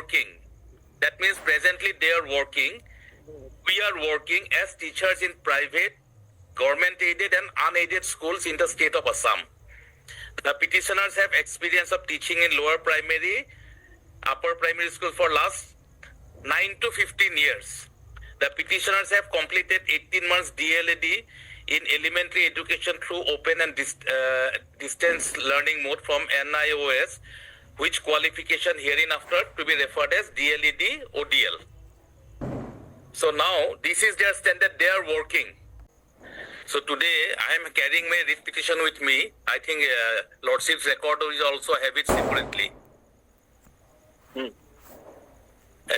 working. That means presently they are working. We are working as teachers in private, government-aided and unaided schools in the state of Assam. The petitioners have experience of teaching in lower primary, upper primary school for last 9 to 15 years. The petitioners have completed 18 months DLED in elementary education through open and distance learning mode from NIOS, which qualification hereinafter to be referred as DLED ODL. So now this is their standard, they are working. So today I am carrying my writ petition with me. I think Lordship's record will also have it separately.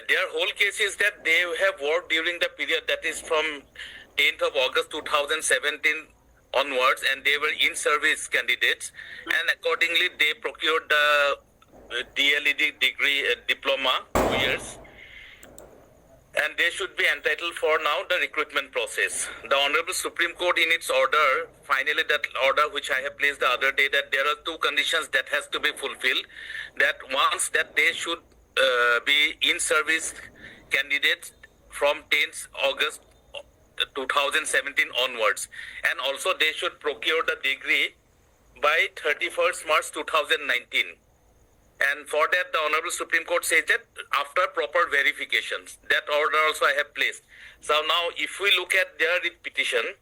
Their whole case is that they have worked during the period that is from 10th of August 2017 onwards, and they were in-service candidates, and accordingly they procured the DLED degree diploma 2 years, and they should be entitled for now the recruitment process. The Honorable Supreme Court in its order, finally that order which I have placed the other day, that there are two conditions that has to be fulfilled. That once that they should be in-service candidates from 10th August 2017 onwards, and also they should procure the degree by 31st March 2019. And for that, the Honorable Supreme Court says that after proper verifications, that order also I have placed. So now, if we look at their writ petition,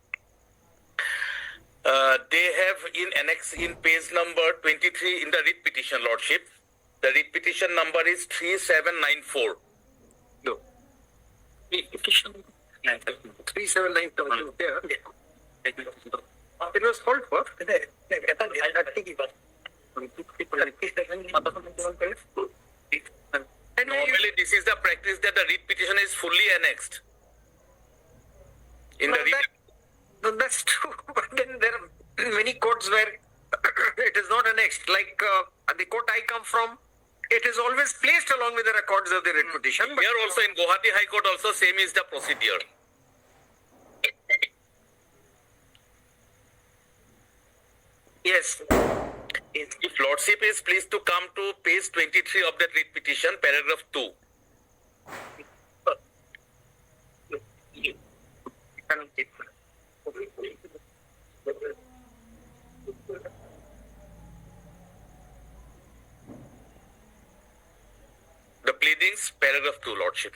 they have in annex in page number 23 in the writ petition, Lordship. The writ petition number is 3794. No. Petition 3794. It was called for. Normally, this is the practice that the writ petition is fully annexed. In the That's true, but then there are many courts where it is not annexed. Like the court I come from, it is always placed along with the records of the writ petition. But here also in Guwahati High Court also same is the procedure. Yes. If Lordship is pleased to come to page 23 of that writ petition, paragraph 2. The pleadings, paragraph 2, Lordship.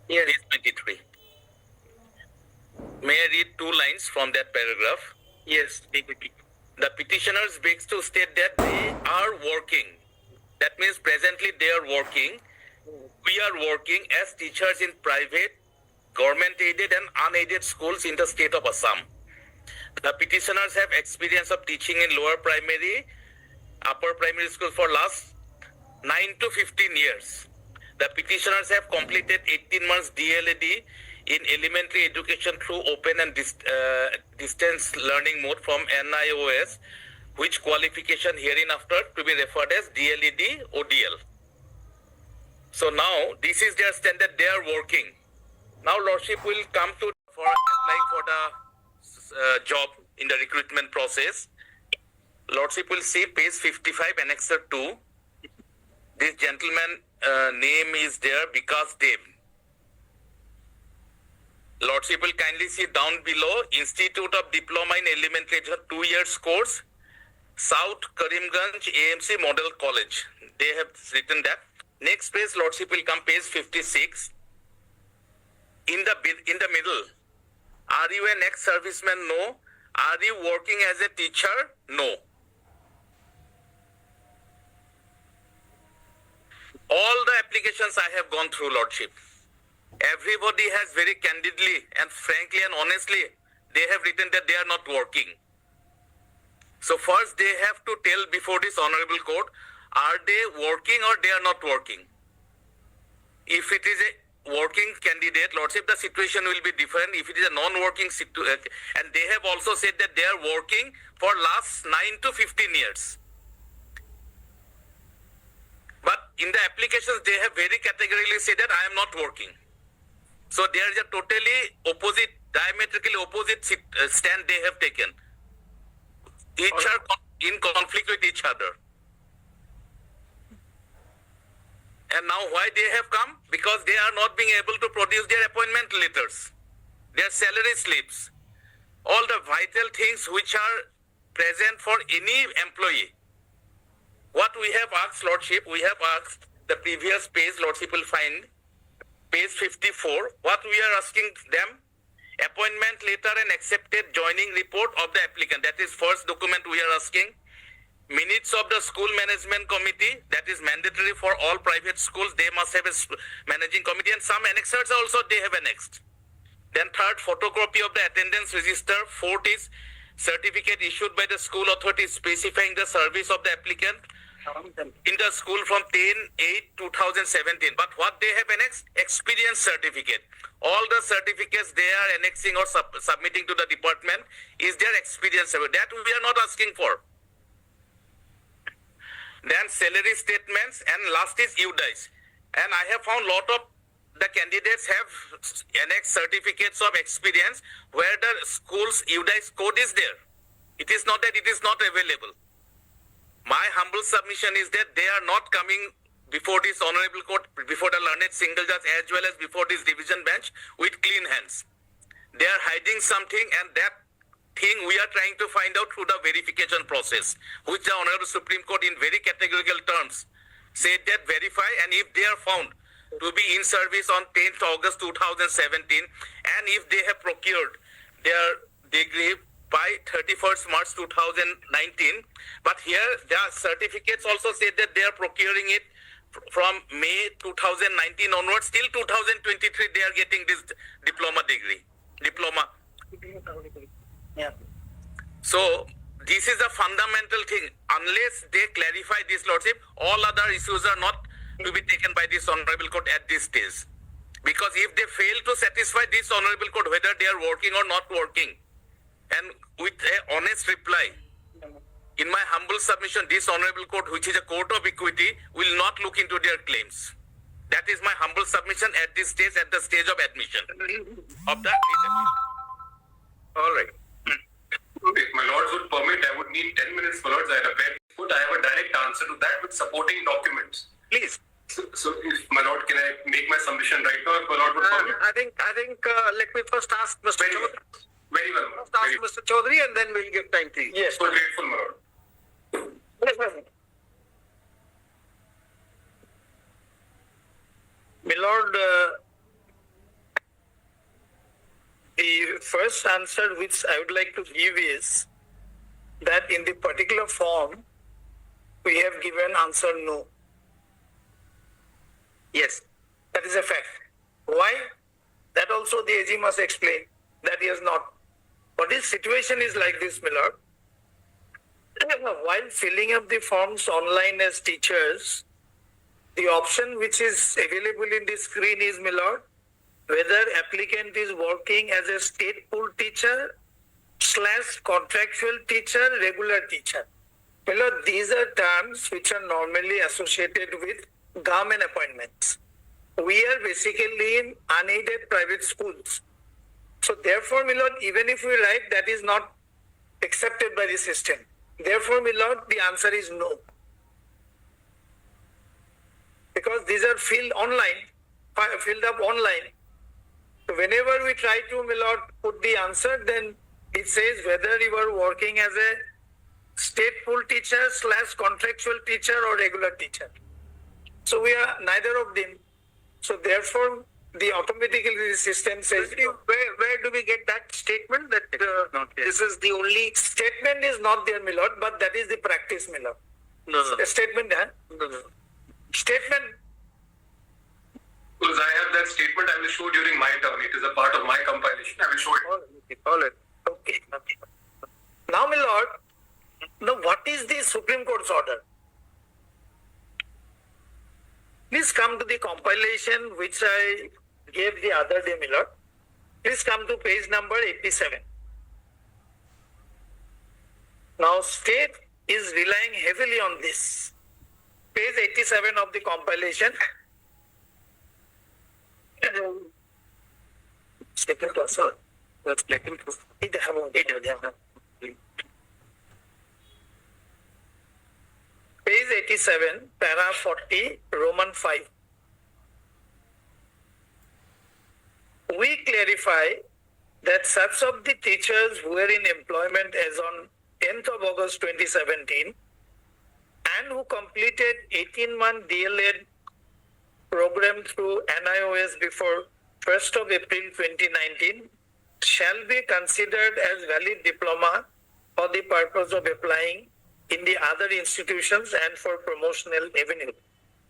Yes. Page 23. May I read 2 lines from that paragraph? Yes. The petitioners begs to state that they are working. That means presently they are working. We are working as teachers in private, government-aided and unaided schools in the state of Assam. The petitioners have experience of teaching in lower primary, upper primary school for last 9 to 15 years. The petitioners have completed 18 months DLED in elementary education through open and distance learning mode from NIOS, which qualification hereinafter to be referred as DLED ODL. So now this is their standard, they are working. Now Lordship will come to for applying for the job in the recruitment process. Lordship will see page 55 annexure 2. This gentleman name is there, Vikas Dev. Lordship will kindly see down below, Institute of Diploma in Elementary Education 2 years course, South Karimganj AMC Model College. They have written that. Next page, Lordship will come page 56. In the middle, are you an ex-serviceman? No. Are you working as a teacher? No. All the applications I have gone through, Lordship. Everybody has very candidly and frankly and honestly, they have written that they are not working. So first they have to tell before this honorable court, are they working or they are not working? If it is a working candidate, Lordship, the situation will be different. If it is a non-working situation, and they have also said that they are working for last 9 to 15 years. But in the applications, they have very categorically said that I am not working. So there is a totally opposite, diametrically opposite stand they have taken. Each are in conflict with each other. And now why they have come? Because they are not being able to produce their appointment letters, their salary slips, all the vital things which are present for any employee. What we have asked, Lordship, we have asked the previous page, Lordship will find, page 54. What we are asking them, appointment letter and accepted joining report of the applicant. That is first document we are asking. Minutes of the school management committee, that is mandatory for all private schools. They must have a managing committee, and some annexers also they have annexed. Then third, photocopy of the attendance register. Fourth is certificate issued by the school authority specifying the service of the applicant in the school from 10/8/2017. But what they have annexed? Experience certificate. All the certificates they are annexing or submitting to the department is their experience certificate. That we are not asking for. Then salary statements, and last is UDICE. And I have found lot of the candidates have annexed certificates of experience where the school's UDICE code is there. It is not that it is not available. My humble submission is that they are not coming before this honorable court, before the learned single judge as well as before this division bench with clean hands. They are hiding something, and that thing we are trying to find out through the verification process, which the Honorable Supreme Court in very categorical terms said that verify, and if they are found to be in service on 10th August 2017, and if they have procured their degree by 31st March 2019, but here the certificates also say that they are procuring it from May 2019 onwards till 2023 they are getting this diploma. Yeah. So this is a fundamental thing. Unless they clarify this, Lordship, all other issues are not to be taken by this Honorable Court at this stage. Because if they fail to satisfy this Honorable Court whether they are working or not working, and with an honest reply, in my humble submission, this Honorable Court, which is a court of equity, will not look into their claims. That is my humble submission at this stage, at the stage of admission of the application. All right. If my lords would permit, I would need 10 minutes, my lords. I have a direct answer to that with supporting documents. Please. So if my lord, can I make my submission right now, if my lord would permit? I think. Let me first ask Mr. Very well. Chaudhary. Very well, my lord. First ask Mr. Chaudhary, and then we'll give time to you. Yes. So grateful, my lord. My lord, the first answer which I would like to give is that in the particular form, we have given answer no. Yes. That is a fact. Why? That also the AG must explain that he has not. But his situation is like this, my lord. While filling up the forms online as teachers, the option which is available in the screen is, my lord, whether applicant is working as a state pool teacher / contractual teacher, regular teacher. My lord, these are terms which are normally associated with government appointments. We are basically in unaided private schools. So therefore, my lord, even if we write, that is not accepted by the system. Therefore, my lord, the answer is no. Because these are filled up online. So whenever we try to, my lord, put the answer, then it says whether you are working as a state pool teacher / contractual teacher or regular teacher. So we are neither of them. So therefore, automatically the system says. Where do we get that statement that this is the only statement is not there, my lord, but that is the practice, my lord. No. A statement, huh? No. Statement. Because I have that statement, I will show during my turn. It is a part of my compilation. I will show it. All right. Okay. Now, my lord, now what is the Supreme Court's order? Please come to the compilation which I gave the other day, my lord. Please come to page number 87. Now, state is relying heavily on this. Page 87 of the compilation. Statement also. That's like It have Page 87, para 40, Roman 5. we clarify that such of the teachers who were in employment as on 10th of August 2017 and who completed 18-month DLED program through NIOS before 1st of April 2019 shall be considered as valid diploma for the purpose of applying in the other institutions and for promotional avenue.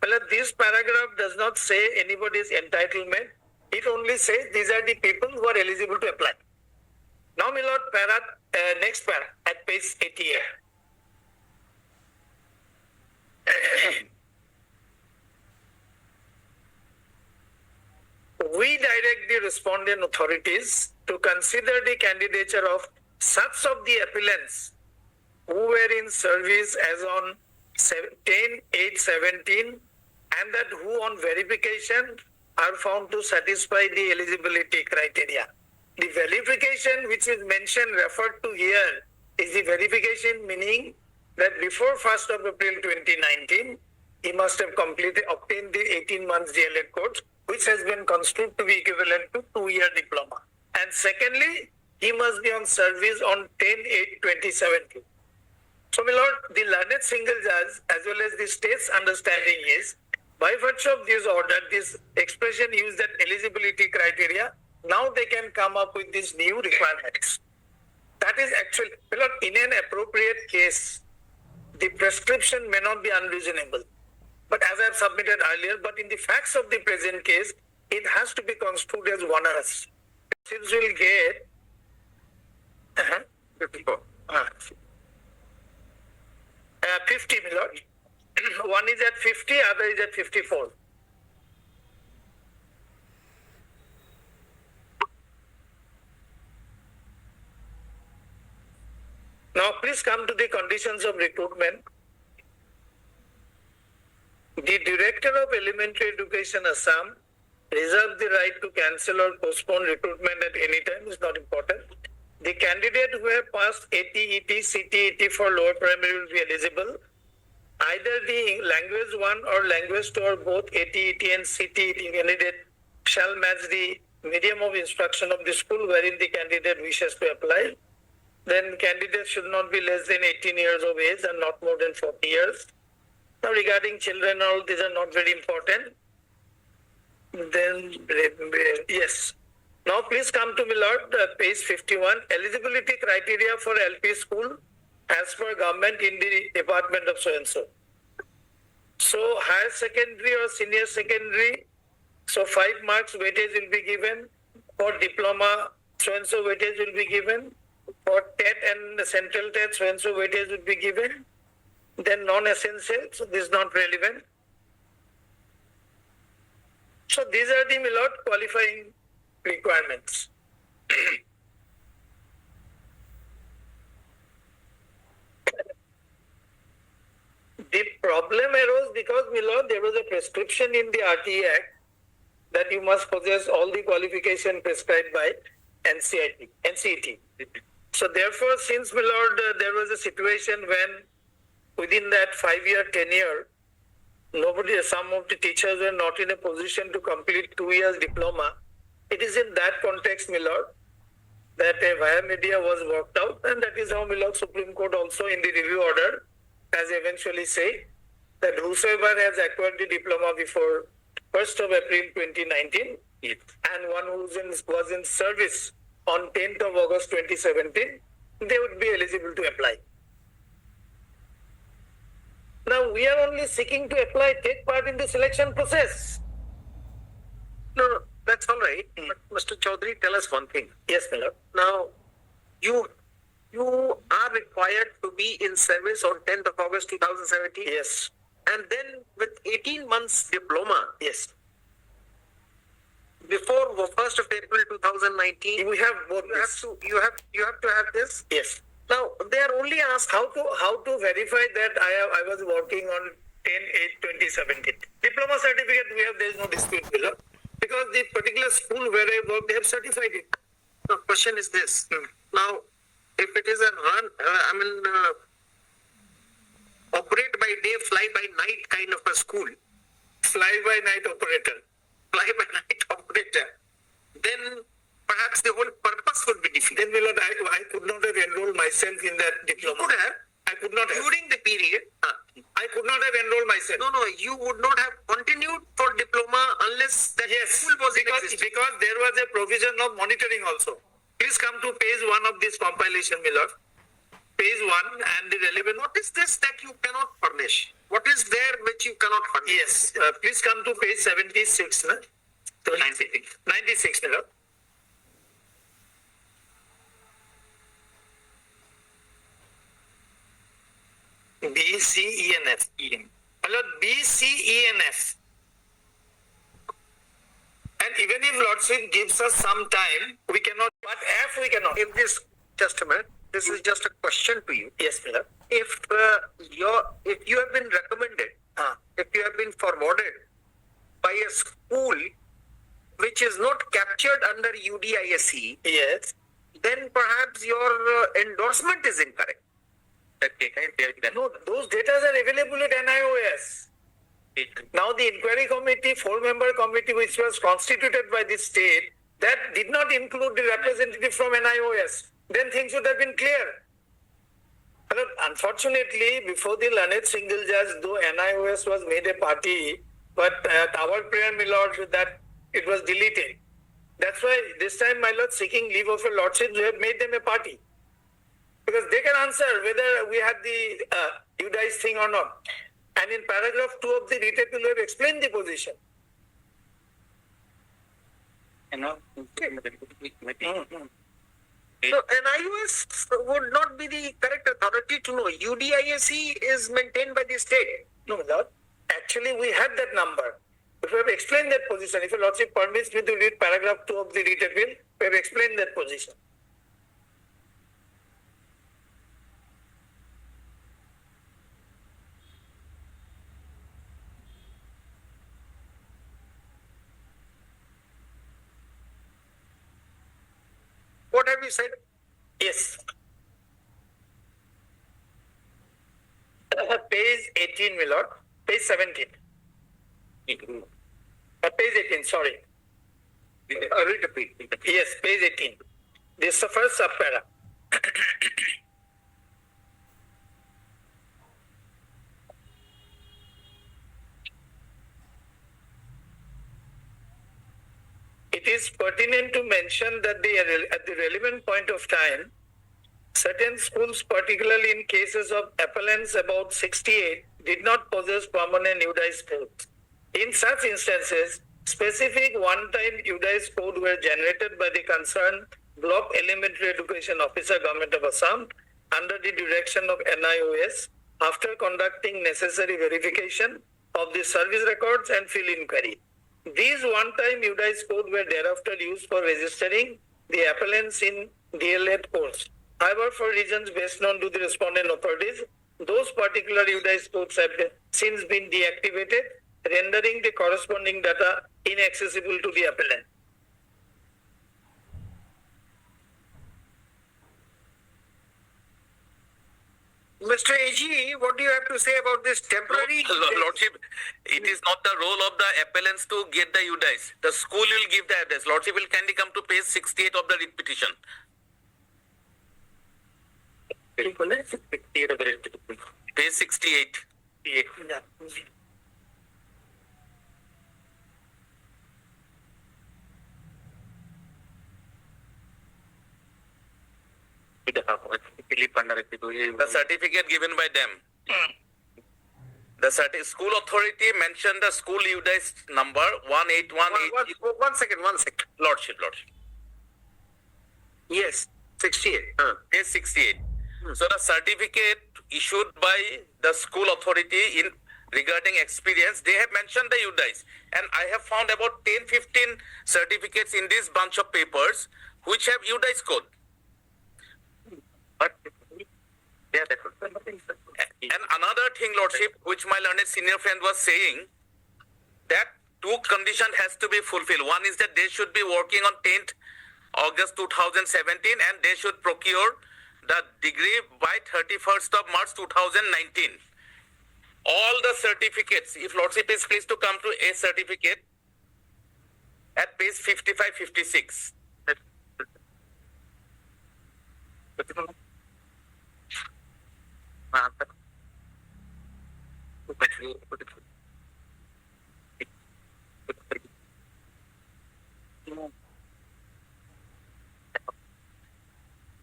Well, this paragraph does not say anybody's entitlement. It only says these are the people who are eligible to apply. Now, my lord, next para at page 88. We direct the respondent authorities to consider the candidature of such of the appellants who were in service as on 10/8/17 and that who on verification are found to satisfy the eligibility criteria. The verification which is mentioned referred to here is the verification meaning that before 1st of April 2019, he must have obtained the 18 months DLED course, which has been construed to be equivalent to 2-year diploma. And secondly, he must be on service on 10/8/2017. So, my lord, the learned single judge as well as the state's understanding is, by virtue of this order, this expression used that eligibility criteria, now they can come up with these new requirements. That is actually, my lord, in an appropriate case, the prescription may not be unreasonable. But as I have submitted earlier, but in the facts of the present case, it has to be construed as onerous. Since we'll get 54. 50, my lord. One is at 50, other is at 54. Now, please come to the conditions of recruitment. The Director of Elementary Education, Assam, reserves the right to cancel or postpone recruitment at any time. Is not important. The candidate who have passed ATET, CTET for lower primary will be eligible. Either the language 1 or language 2 or both ATET and CTET candidate shall match the medium of instruction of the school wherein the candidate wishes to apply. Then candidate should not be less than 18 years of age and not more than 40 years. Now, regarding children, all these are not very important. Then, yes. Now, please come to me, Lord, page 51. Eligibility criteria for LP school as per government in the department of so-and-so. So, higher secondary or senior secondary, so 5 marks weightage will be given. For diploma, so-and-so weightage will be given. For TET and the central TET, so-and-so weightage will be given. Then non-essential, so this is not relevant. So these are the, my lord, qualifying requirements. The problem arose because, my lord, there was a prescription in the RTE Act that you must possess all the qualification prescribed by NCET. So therefore, since, my lord, there was a situation when within that 5-year tenure, some of the teachers were not in a position to complete 2 years diploma. It is in that context, my lord, that a via media was worked out, and that is how, my lord, Supreme Court also in the review order has eventually said that whosoever has acquired the diploma before 1st of April 2019 and one who was in service on 10th of August 2017, they would be eligible to apply. Now, we are only seeking to take part in the selection process. No, that's all right. But Mr. Chaudhary, tell us one thing. Yes, my lord. Now, you are required to be in service on 10th of August 2017. Yes. And then with 18 months diploma, Yes. before 1st of April 2019, We have both you have to have this. Yes. Now they are only asked How to verify that I was working on 10/8/2017. Diploma certificate we have, there is no dispute, my lord. Because the particular school where I work, they have certified it. The question is this. Now, if it is a operate by day, fly by night kind of a school, Fly by night operator. fly by night operator, then perhaps the whole purpose would be defeated. Then, my lord, I could not have enrolled myself in that You diploma. could have. I could not have. During the period, I could not have enrolled myself. no, you would not have continued for diploma unless that Yes, school was in because existence. there was a provision of monitoring also. Please come to page 1 of this compilation, my lord. Page 1 and the relevant. What is this that you cannot furnish? What is there which you cannot furnish? Yes, please come to page 76. Na? 96, my lord. B, C, E, and F. My lord, B, C, E, and F. And even if Lordship gives us some time, we cannot, but F we cannot. If this, just a minute, this is just a question to you. Yes, my lord. If you have been recommended, if you have been forwarded by a school which is not captured under UDISE, Yes. then perhaps your endorsement is incorrect. No, those data are available at NIOS. Now the inquiry committee, 4-member committee which was constituted by the state, that did not include the representative from NIOS. Then things would have been clear. But unfortunately, before the learned single judge, though NIOS was made a party, but our prayer, my lord, that it was deleted. That's why this time, my lord, seeking leave of your lordship, we have made them a party. Because they can answer whether we had the UDISE thing or not. And in paragraph 2 of the writ appeal, we have explained the position. So NIOS would not be the correct authority to know. UDISE is maintained by the state. No, my lord. Actually, we had that number. We have explained that position. If your lordship permits me to read paragraph 2 of the writ appeal, we have explained that position. What have you said? Yes. Page 18, my lord. Page 17. Page 18, sorry. Writ appeal. Yes, page 18. This is the first subpara. It is pertinent to mention that at the relevant point of time, certain schools, particularly in cases of appellants about 68, did not possess permanent UDISE codes. In such instances, specific one-time UDISE code were generated by the concerned Block Elementary Education Officer, Government of Assam, under the direction of NIOS, after conducting necessary verification of the service records and field inquiry. These one-time UDISE code were thereafter used for registering the appellants in DLED course. However, for reasons best known to the respondent authorities, those particular UDISE codes have since been deactivated, rendering the corresponding data inaccessible to the appellant. Mr. AG, what do you have to say about this temporary? Lordship, it is not the role of the appellants to get the UDISE. The school will give the address. Lordship will kindly come to page 68 of the writ petition. Page 68. The certificate given by them. The school authority mentioned the school UDISE number 18188. One second. Lordship. Yes, 68. Page 68. So the certificate issued by the school authority in regarding experience, they have mentioned the UDISE. And I have found about 10-15 certificates in this bunch of papers which have UDISE code. And another thing, Lordship, which my learned senior friend was saying, that two conditions has to be fulfilled. One is that they should be working on 10th August 2017 and they should procure the degree by 31st of March 2019. All the certificates, if Lordship is pleased to come to a certificate, at page 55, 56.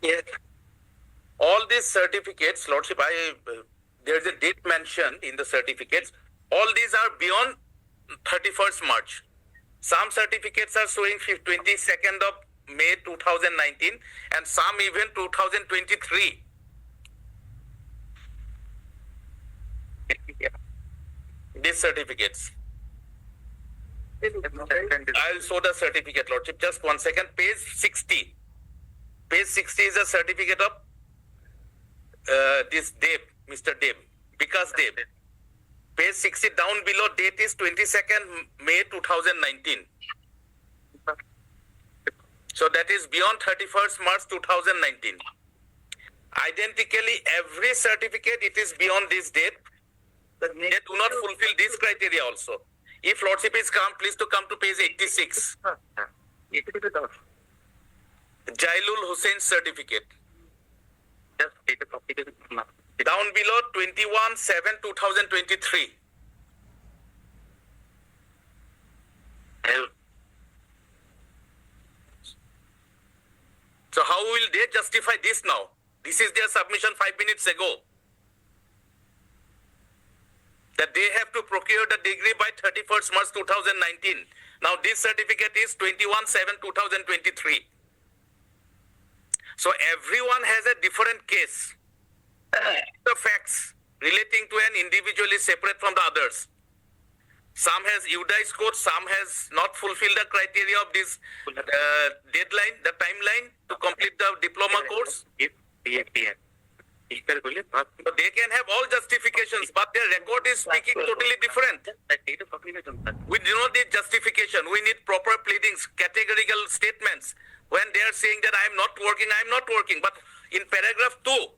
Yes. All these certificates, Lordship, there's a date mentioned in the certificates. All these are beyond 31st March. Some certificates are showing 22nd of May 2019 and some even 2023. These certificates. I'll show the certificate, Lordship. Just 1 second. Page 60. Page 60 is a certificate of this Dev, Mr. Dev, Vikas Dev. Page 60 down below, date is 22nd May 2019. So that is beyond 31st March 2019. Identically, every certificate, it is beyond this date. They do not fulfill this criteria also. If Lordship is come, please to come to page 86. Jailul Hussain certificate. Down below, 21/7/2023. So how will they justify this now? This is their submission 5 minutes ago. That they have to procure the degree by 31st March 2019. Now this certificate is 21/7/2023. So everyone has a different case. The facts relating to an individual is separate from the others. Some has UDICE code, some has not fulfilled the criteria of this deadline, the timeline to complete the diploma course. So they can have all justifications, but their record is speaking totally different. We do not need justification. We need proper pleadings, categorical statements. When they are saying that I am not working, But in paragraph 2,